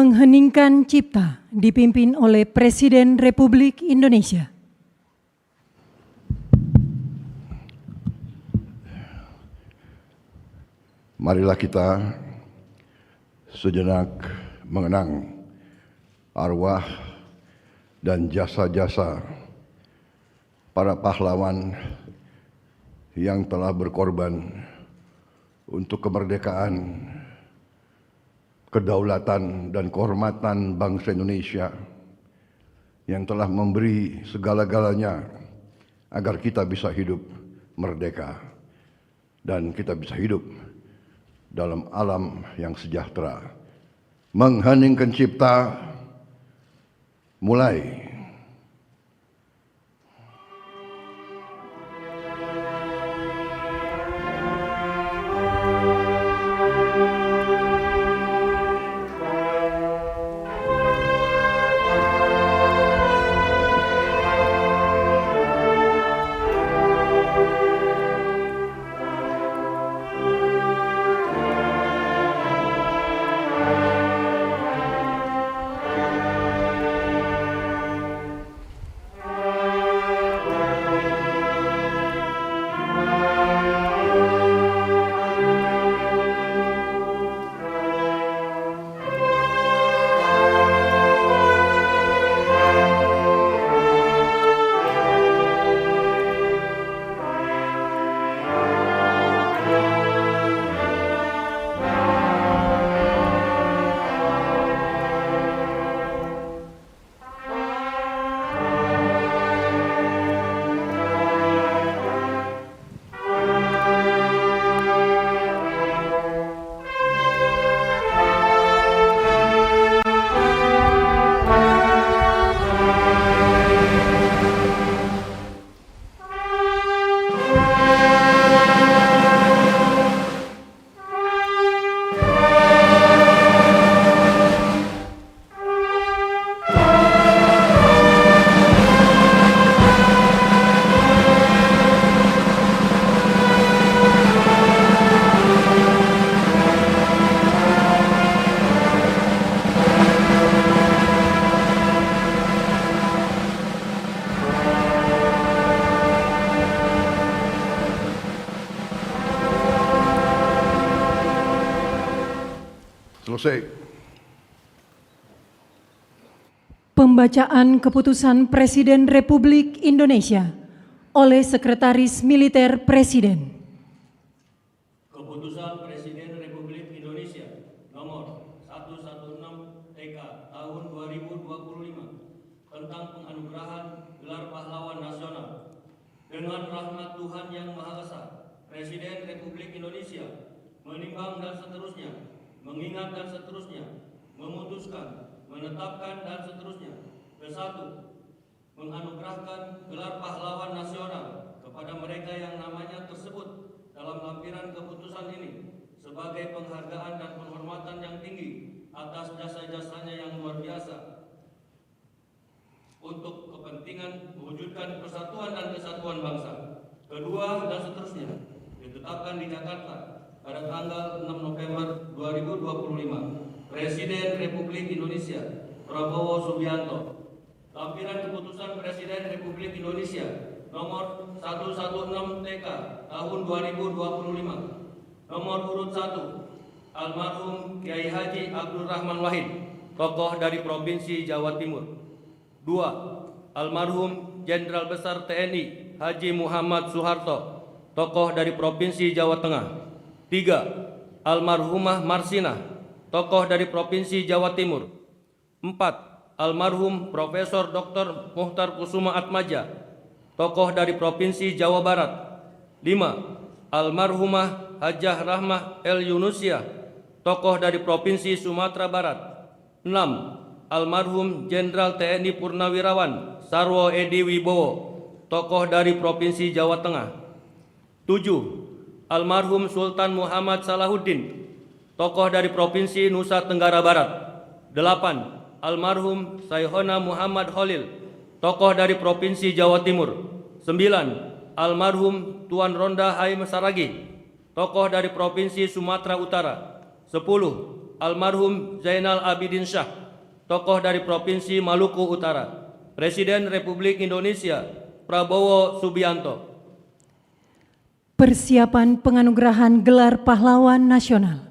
Mengheningkan Cipta dipimpin oleh Presiden Republik Indonesia. Marilah kita sejenak mengenang arwah dan jasa-jasa para pahlawan yang telah berkorban untuk kemerdekaan, kedaulatan dan kehormatan bangsa Indonesia, yang telah memberi segala-galanya agar kita bisa hidup merdeka dan kita bisa hidup dalam alam yang sejahtera. Mengheningkan Cipta mulai. Selesai. Pembacaan Keputusan Presiden Republik Indonesia oleh Sekretaris Militer Presiden. Keputusan Presiden Republik Indonesia nomor 116 TK tahun 2025 tentang penganugerahan gelar pahlawan nasional. Dengan rahmat Tuhan Yang Maha Esa, Presiden Republik Indonesia menimbang dan seterusnya, mengingat dan seterusnya, memutuskan, menetapkan dan seterusnya. Ke-1, menganugerahkan gelar pahlawan nasional kepada mereka yang namanya tersebut dalam lampiran keputusan ini sebagai penghargaan dan penghormatan yang tinggi atas jasa-jasanya yang luar biasa untuk kepentingan mewujudkan persatuan dan kesatuan bangsa. Kedua, dan seterusnya, ditetapkan di Jakarta pada tanggal 6 November 2025, Presiden Republik Indonesia Prabowo Subianto. Lampiran Keputusan Presiden Republik Indonesia nomor 116 TK tahun 2025. Nomor urut 1, almarhum Kiai Haji Abdul Rahman Wahid, tokoh dari Provinsi Jawa Timur. 2, almarhum Jenderal Besar TNI Haji Muhammad Soeharto, tokoh dari Provinsi Jawa Tengah. 3, almarhumah Marsinah, tokoh dari Provinsi Jawa Timur. 4, almarhum Profesor Dr. Muhtar Kusuma Atmaja, tokoh dari Provinsi Jawa Barat. 5, almarhumah Hajah Rahmah El Yunusia, tokoh dari Provinsi Sumatera Barat. 6, almarhum Jenderal TNI Purnawirawan Sarwo Edi Wibowo, tokoh dari Provinsi Jawa Tengah. 7, almarhum Sultan Muhammad Salahuddin, tokoh dari Provinsi Nusa Tenggara Barat. 8, almarhum Sayhona Muhammad Khalil, tokoh dari Provinsi Jawa Timur. 9, almarhum Tuan Ronda Haim Saragi, tokoh dari Provinsi Sumatera Utara. 10, almarhum Zainal Abidin Shah, tokoh dari Provinsi Maluku Utara. Presiden Republik Indonesia Prabowo Subianto. Persiapan penganugerahan gelar pahlawan nasional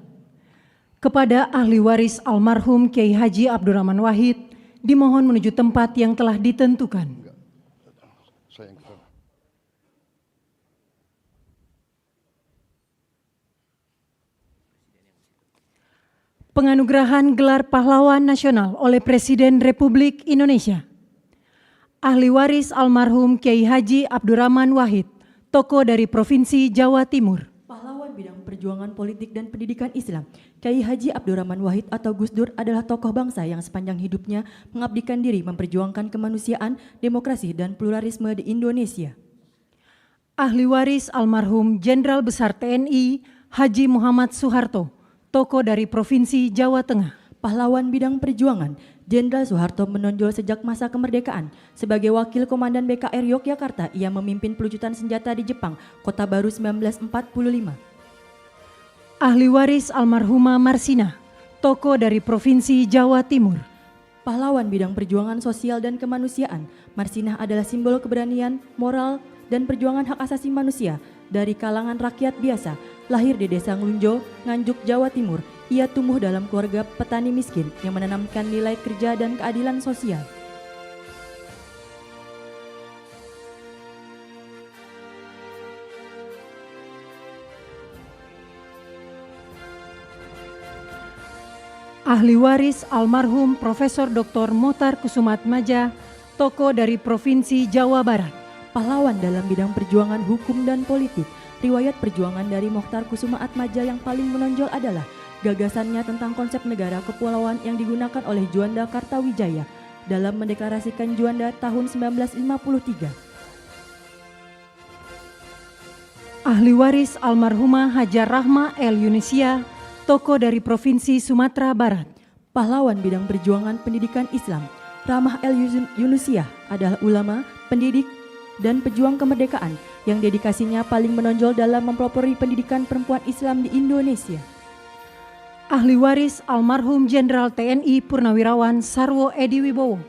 kepada ahli waris almarhum Kiai Haji Abdurrahman Wahid dimohon menuju tempat yang telah ditentukan. Saya yang kesana. Penganugerahan gelar pahlawan nasional oleh Presiden Republik Indonesia. Ahli waris almarhum Kiai Haji Abdurrahman Wahid, tokoh dari Provinsi Jawa Timur. Pahlawan bidang perjuangan politik dan pendidikan Islam, Kiai Haji Abdurrahman Wahid atau Gus Dur adalah tokoh bangsa yang sepanjang hidupnya mengabdikan diri memperjuangkan kemanusiaan, demokrasi, dan pluralisme di Indonesia. Ahli waris almarhum Jenderal Besar TNI Haji Muhammad Soeharto, tokoh dari Provinsi Jawa Tengah. Pahlawan bidang perjuangan, Jenderal Soeharto menonjol sejak masa kemerdekaan. Sebagai wakil komandan BKR Yogyakarta, ia memimpin pelucutan senjata di Jepang, Kota Baru 1945. Ahli waris almarhumah Marsina, tokoh dari Provinsi Jawa Timur. Pahlawan bidang perjuangan sosial dan kemanusiaan, Marsinah adalah simbol keberanian, moral, dan perjuangan hak asasi manusia dari kalangan rakyat biasa. Lahir di Desa Nglunjo, Nganjuk, Jawa Timur, ia tumbuh dalam keluarga petani miskin yang menanamkan nilai kerja dan keadilan sosial. Ahli waris almarhum Profesor Dr. Mokhtar Kusumaatmadja, tokoh dari Provinsi Jawa Barat. Pahlawan dalam bidang perjuangan hukum dan politik. Riwayat perjuangan dari Mokhtar Kusumaatmadja yang paling menonjol adalah gagasannya tentang konsep negara kepulauan yang digunakan oleh Juanda Kartawijaya dalam mendeklarasikan Juanda tahun 1953. Ahli waris almarhumah Hajar Rahma El Yunisia, tokoh dari Provinsi Sumatera Barat. Pahlawan bidang perjuangan pendidikan Islam, Rahmah El Yunisia adalah ulama, pendidik, dan pejuang kemerdekaan yang dedikasinya paling menonjol dalam mempelopori pendidikan perempuan Islam di Indonesia. Ahli waris almarhum Jenderal TNI Purnawirawan Sarwo Edi Wibowo,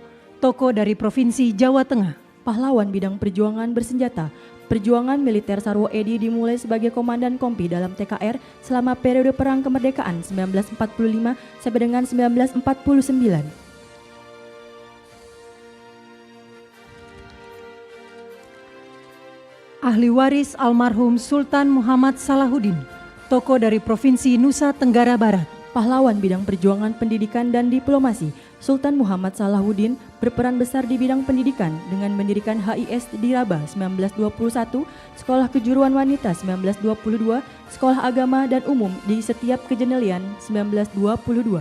tokoh dari Provinsi Jawa Tengah. Pahlawan bidang perjuangan bersenjata, perjuangan militer Sarwo Edi dimulai sebagai komandan kompi dalam TKR selama periode Perang Kemerdekaan 1945 sampai dengan 1949. Ahli waris almarhum Sultan Muhammad Salahuddin, tokoh dari Provinsi Nusa Tenggara Barat. Pahlawan bidang perjuangan pendidikan dan diplomasi, Sultan Muhammad Salahuddin berperan besar di bidang pendidikan dengan mendirikan HIS di Raba 1921, Sekolah Kejuruan Wanita 1922, Sekolah Agama dan Umum di setiap Kejenelian 1922.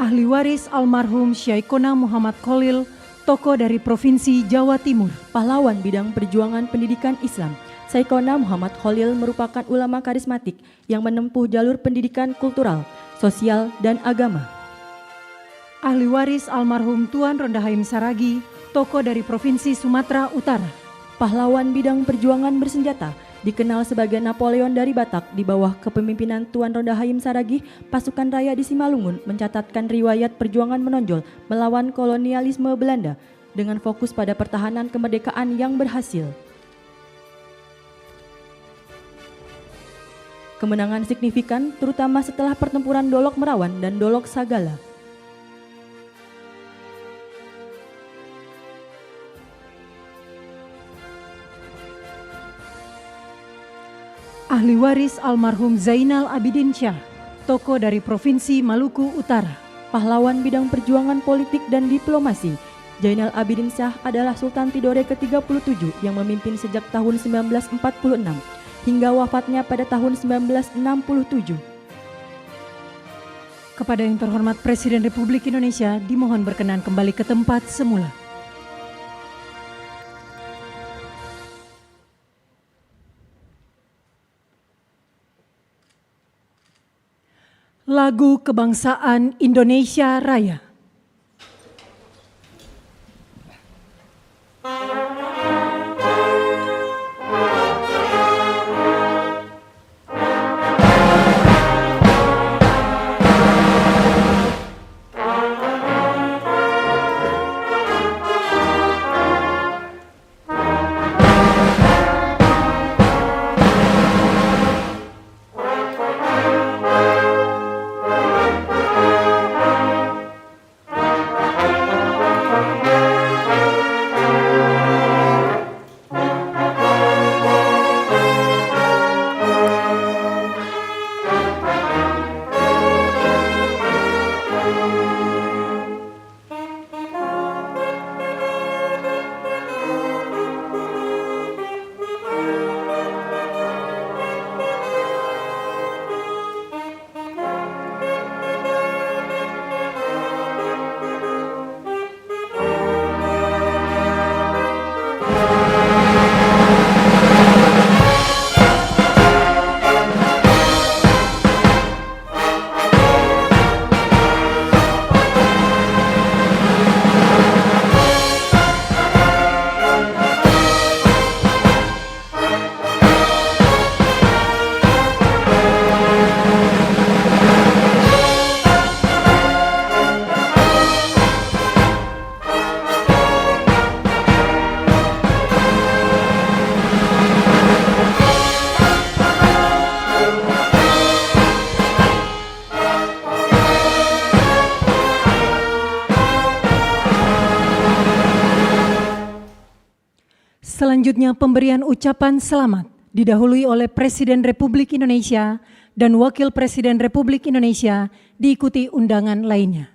Ahli waris almarhum Syaikona Muhammad Khalil, tokoh dari Provinsi Jawa Timur. Pahlawan bidang perjuangan pendidikan Islam, Syaikona Muhammad Khalil merupakan ulama karismatik yang menempuh jalur pendidikan kultural, sosial, dan agama. Ahli waris almarhum Tuan Rondahaim Saragi, tokoh dari Provinsi Sumatera Utara. Pahlawan bidang perjuangan bersenjata, dikenal sebagai Napoleon dari Batak di bawah kepemimpinan Tuan Rondahaim Saragi, pasukan raya di Simalungun mencatatkan riwayat perjuangan menonjol melawan kolonialisme Belanda dengan fokus pada pertahanan kemerdekaan yang berhasil. Kemenangan signifikan terutama setelah pertempuran Dolok Merawan dan Dolok Sagala. Ahli waris almarhum Zainal Abidin Shah, tokoh dari Provinsi Maluku Utara. Pahlawan bidang perjuangan politik dan diplomasi, Zainal Abidin Shah adalah Sultan Tidore ke-37 yang memimpin sejak tahun 1946 hingga wafatnya pada tahun 1967. Kepada yang terhormat Presiden Republik Indonesia dimohon berkenan kembali ke tempat semula. Lagu Kebangsaan Indonesia Raya. Selanjutnya pemberian ucapan selamat didahului oleh Presiden Republik Indonesia dan Wakil Presiden Republik Indonesia diikuti undangan lainnya.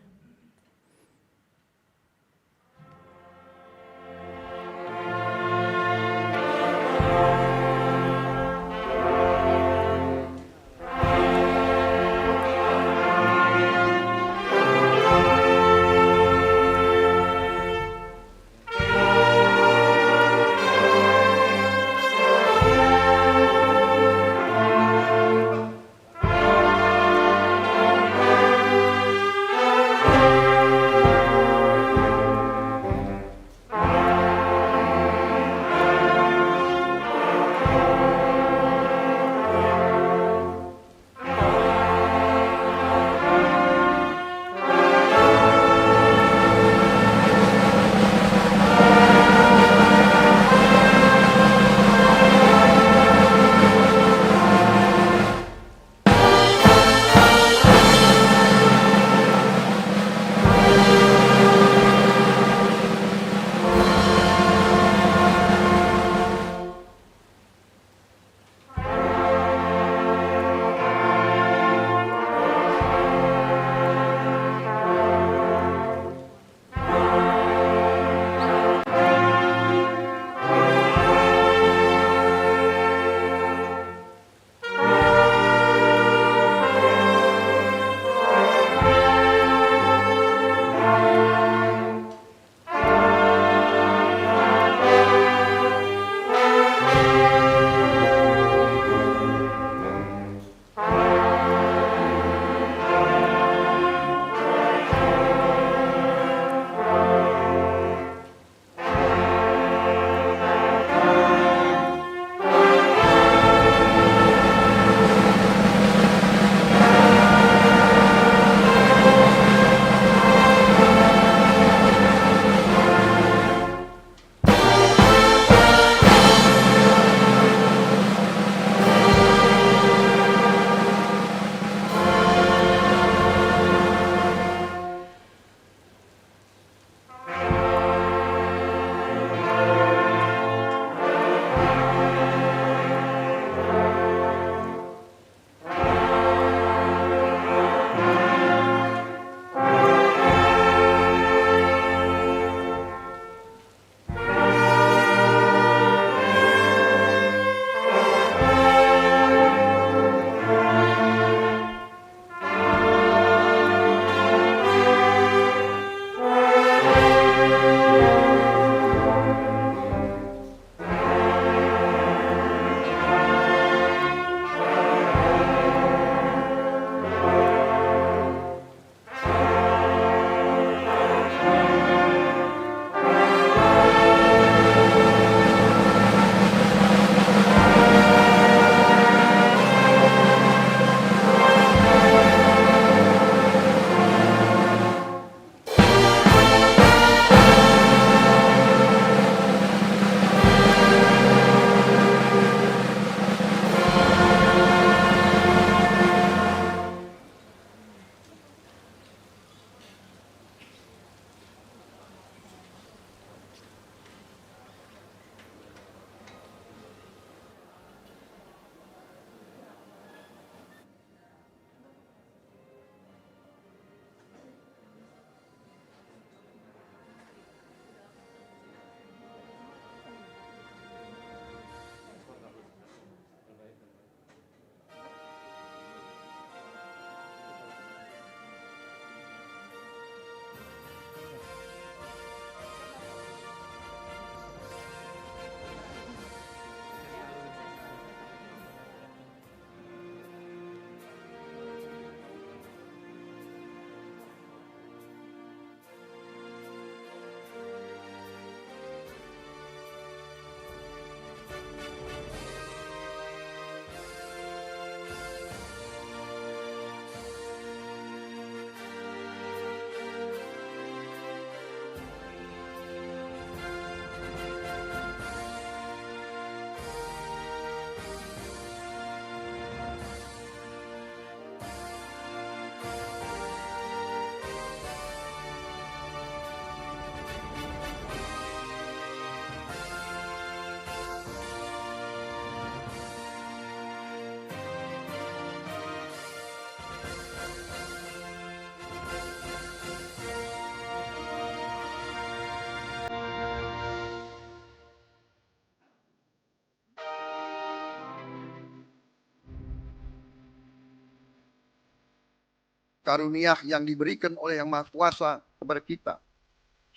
karunia yang diberikan oleh Yang Maha Kuasa kepada kita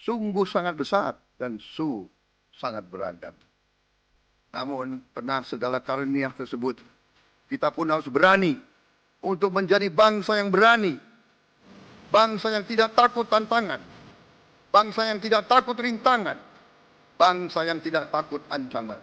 sungguh sangat besar dan sangat beragam. Namun pernah segala karunia tersebut, kita pun harus berani untuk menjadi bangsa yang berani, bangsa yang tidak takut tantangan, bangsa yang tidak takut rintangan, bangsa yang tidak takut ancaman.